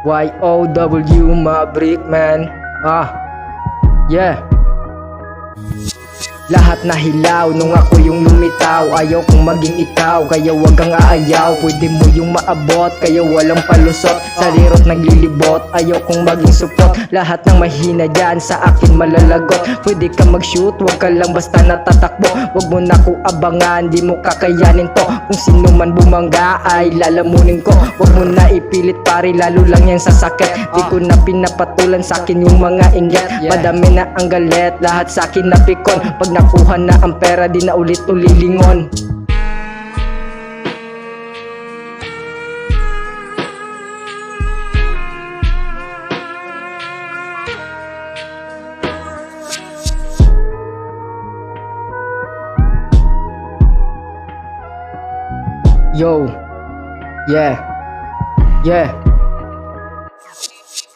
YOW Maverick man. Yeah. Lahat na hilaw nung ako yung lumitaw. Ayaw kong maging ikaw, kaya wag kang aayaw. Pwede mo yung maabot, kaya walang palusot. Sa rirot naglilibot, ayaw kong maging support. Lahat ng mahina dyan sa akin malalagot. Pwede ka mag-shoot, wag ka lang basta natatakbo. Wag mo na ko abangan, di mo kakayanin to. Kung sino man bumangga ay lalamunin ko. Wag mo na ipilit pare, lalo lang yan sasakit. Di ko na pinapatulan sa akin yung mga inggit. Madami na ang galit, lahat sa akin napikon. Pag nakuha na ang pera, di na ulit ulilingon. Yo, yeah, yeah.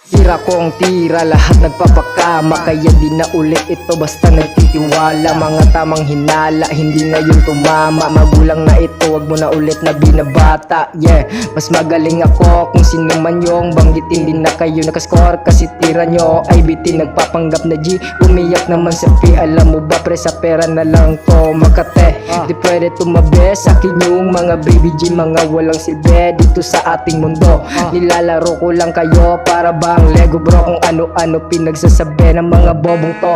Tira kong tira, lahat nagpapakama. Kaya di na ulit ito basta nagtitiwala. Mga tamang hinala, hindi na yung tumama. Magulang na ito, wag mo na ulit na binabata. Yeah, mas magaling ako kung sino man yung banggitin. Di na kayo nakascore kasi tira nyo ay bitin. Nagpapanggap na G, umiyak naman sa P. Alam mo ba pre, sa pera na lang to makate. Di pwede tumabi sa akin yung mga baby G. Mga walang silbi dito sa ating mundo. Nilalaro ko lang kayo para bang Lego bro, kung ano-ano pinagsasabi ng mga bobong to.